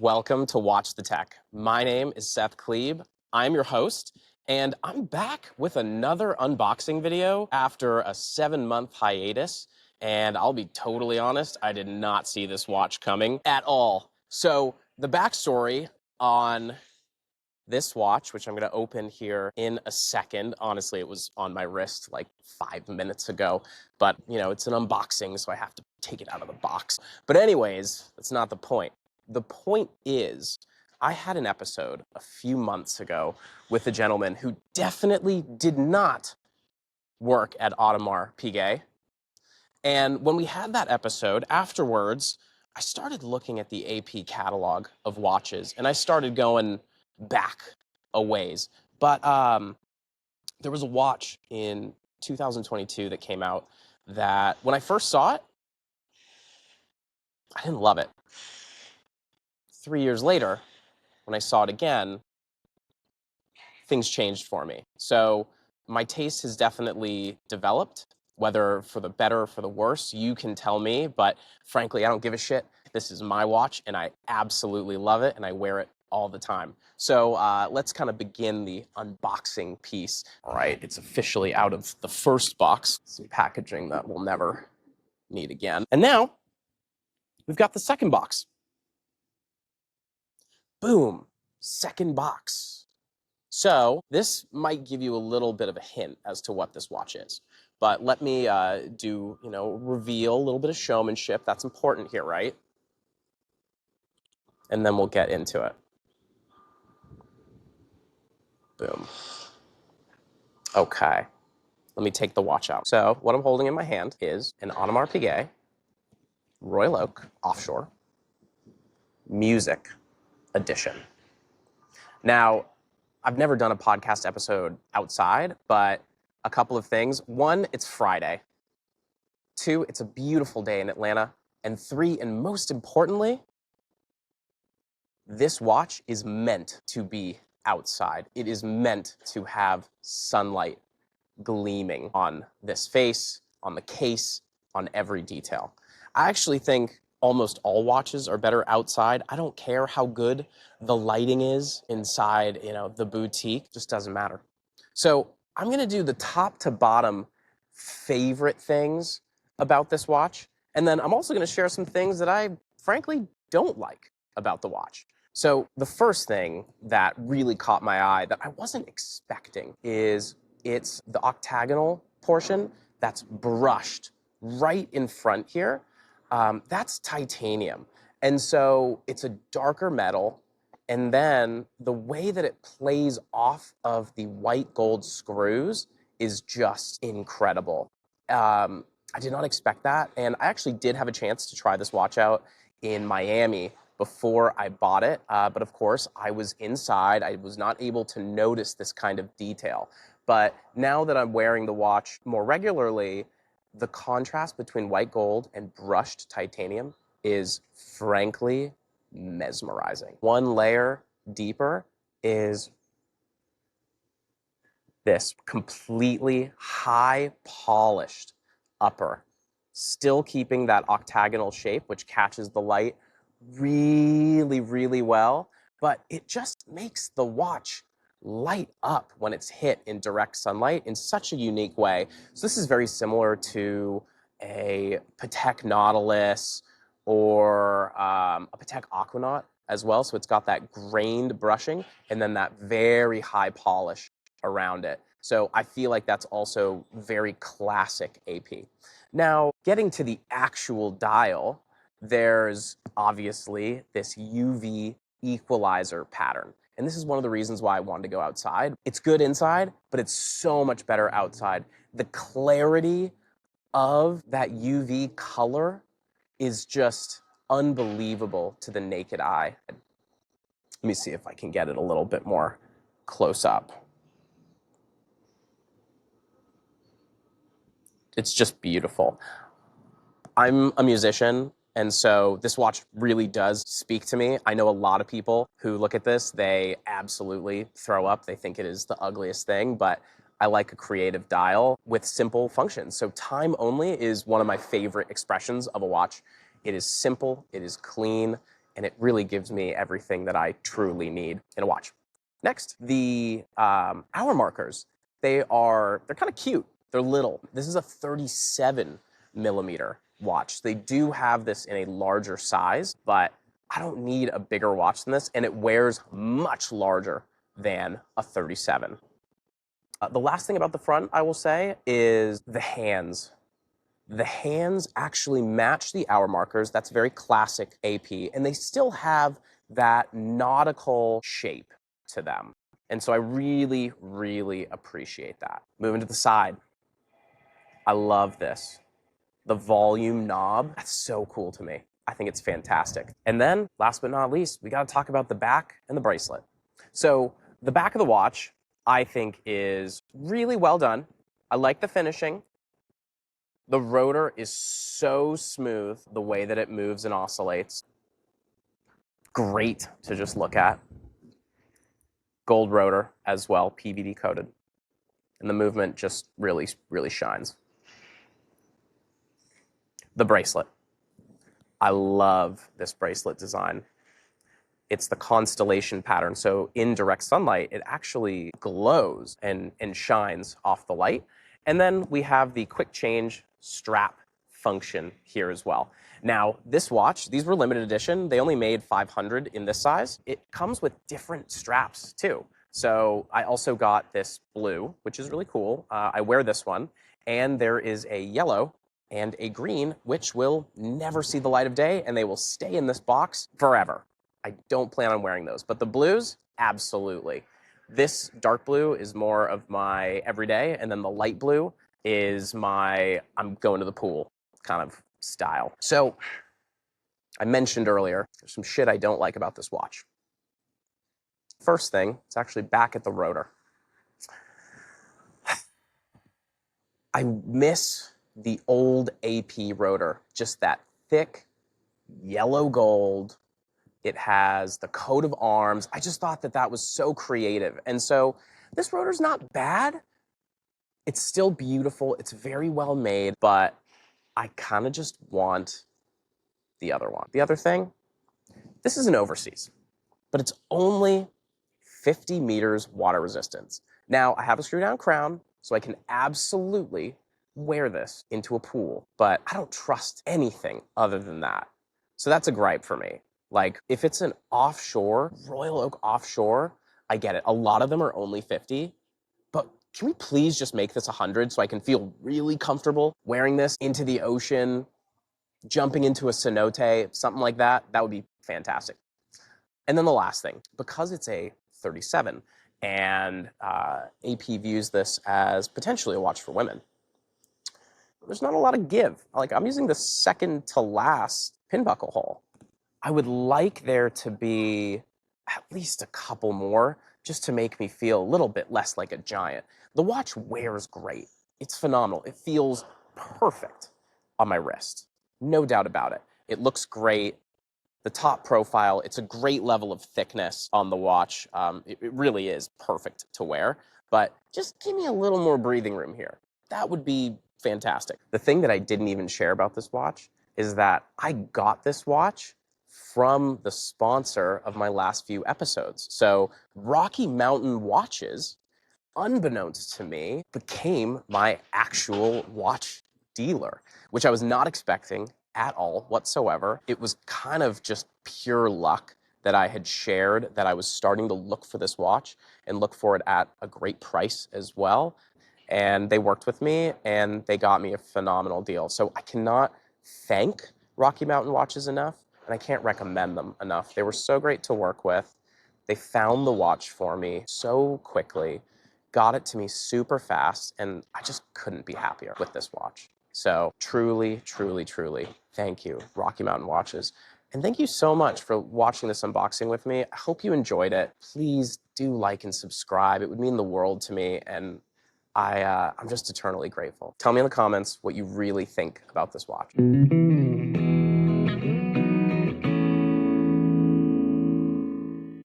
Welcome to Watch the Tech. My name is Seth Klebe. I'm your host, and I'm back with another unboxing video after a 7-month hiatus. And I'll be totally honest, I did not see this watch coming at all. So the backstory on this watch, which I'm going to open here in a second. Honestly, it was on my wrist like 5 minutes ago, but it's an unboxing, so I have to take it out of the box. But anyways, that's not the point. The point is, I had an episode a few months ago with a gentleman who definitely did not work at Audemars Piguet. And when we had that episode, afterwards, I started looking at the AP catalog of watches, and I started going back a ways. But there was a watch in 2022 that came out that when I first saw it, I didn't love it. 3 years later, when I saw it again, things changed for me. So my taste has definitely developed, whether for the better or for the worse, you can tell me, but frankly, I don't give a shit. This is my watch, and I absolutely love it, and I wear it all the time. So let's kind of begin the unboxing piece. All right, it's officially out of the first box. Some packaging that we'll never need again. And now, we've got the second box. Boom, second box. So this might give you a little bit of a hint as to what this watch is. But let me reveal a little bit of showmanship. That's important here, right? And then we'll get into it. Boom. Okay. Let me take the watch out. So what I'm holding in my hand is an Audemars Piguet Royal Oak Offshore Music Edition. Now, I've never done a podcast episode outside, but a couple of things. One, it's Friday. 2, it's a beautiful day in Atlanta. And 3, and most importantly, this watch is meant to be outside. It is meant to have sunlight gleaming on this face, on the case, on every detail. I actually think almost all watches are better outside. I don't care how good the lighting is inside, the boutique, just doesn't matter. So I'm gonna do the top to bottom favorite things about this watch. And then I'm also gonna share some things that I frankly don't like about the watch. So the first thing that really caught my eye that I wasn't expecting is it's the octagonal portion that's brushed right in front here. That's titanium. And so it's a darker metal. And then the way that it plays off of the white gold screws is just incredible. I did not expect that. And I actually did have a chance to try this watch out in Miami before I bought it. But of course, I was inside. I was not able to notice this kind of detail. But now that I'm wearing the watch more regularly, the contrast between white gold and brushed titanium is frankly mesmerizing. One layer deeper is this completely high polished upper, still keeping that octagonal shape, which catches the light really, really well, but it just makes the watch light up when it's hit in direct sunlight in such a unique way. So this is very similar to a Patek Nautilus or a Patek Aquanaut as well. So it's got that grained brushing and then that very high polish around it. So I feel like that's also very classic AP. Now, getting to the actual dial, there's obviously this UV equalizer pattern. And this is one of the reasons why I wanted to go outside. It's good inside, but it's so much better outside. The clarity of that UV color is just unbelievable to the naked eye. Let me see if I can get it a little bit more close up. It's just beautiful. I'm a musician, and so this watch really does speak to me. I know a lot of people who look at this, they absolutely throw up. They think it is the ugliest thing, but I like a creative dial with simple functions. So time only is one of my favorite expressions of a watch. It is simple, it is clean, and it really gives me everything that I truly need in a watch. Next, the hour markers. They're kind of cute. They're little. This is a 37 millimeter watch. They do have this in a larger size, but I don't need a bigger watch than this, and it wears much larger than a 37. The last thing about the front, I will say, is the hands. The hands actually match the hour markers. That's very classic AP, and they still have that nautical shape to them. And so I really, really appreciate that. Moving to the side. I love this. The volume knob, that's so cool to me. I think it's fantastic. And then, last but not least, we gotta talk about the back and the bracelet. So the back of the watch, I think, is really well done. I like the finishing. The rotor is so smooth, the way that it moves and oscillates. Great to just look at. Gold rotor as well, PVD coated. And the movement just really, really shines. The bracelet. I love this bracelet design. It's the constellation pattern. So in direct sunlight, it actually glows and shines off the light. And then we have the quick change strap function here as well. Now, this watch, these were limited edition. They only made 500 in this size. It comes with different straps too. So I also got this blue, which is really cool. I wear this one. And there is a yellow and a green, which will never see the light of day, and they will stay in this box forever. I don't plan on wearing those, but the blues, absolutely. This dark blue is more of my everyday, and then the light blue is my I'm going to the pool kind of style. So I mentioned earlier, there's some shit I don't like about this watch. First thing, it's actually back at the rotor. I miss the old AP rotor, just that thick yellow gold. It has the coat of arms. I just thought that that was so creative. And so this rotor's not bad. It's still beautiful. It's very well made, but I kind of just want the other one. The other thing, this is an overseas, but it's only 50 meters water resistance. Now, I have a screw down crown, so I can absolutely wear this into a pool, but I don't trust anything other than that. So that's a gripe for me. Like, if it's an offshore, Royal Oak offshore, I get it. A lot of them are only 50, but can we please just make this 100 so I can feel really comfortable wearing this into the ocean, jumping into a cenote, something like that? That would be fantastic. And then the last thing, because it's a 37, and AP views this as potentially a watch for women, there's not a lot of give. Like, I'm using the second to last pin buckle hole. I would like there to be at least a couple more just to make me feel a little bit less like a giant. The watch wears great. It's phenomenal. It feels perfect on my wrist. No doubt about it. It looks great. The top profile, it's a great level of thickness on the watch. It really is perfect to wear, but just give me a little more breathing room here. That would be fantastic. The thing that I didn't even share about this watch is that I got this watch from the sponsor of my last few episodes. So Rocky Mountain Watches, unbeknownst to me, became my actual watch dealer, which I was not expecting at all whatsoever. It was kind of just pure luck that I had shared that I was starting to look for this watch and look for it at a great price as well. And they worked with me and they got me a phenomenal deal. So I cannot thank Rocky Mountain Watches enough, and I can't recommend them enough. They were so great to work with. They found the watch for me so quickly, got it to me super fast, and I just couldn't be happier with this watch. So truly, truly, truly, thank you, Rocky Mountain Watches. And thank you so much for watching this unboxing with me. I hope you enjoyed it. Please do like and subscribe. It would mean the world to me, and I'm just eternally grateful. Tell me in the comments what you really think about this watch.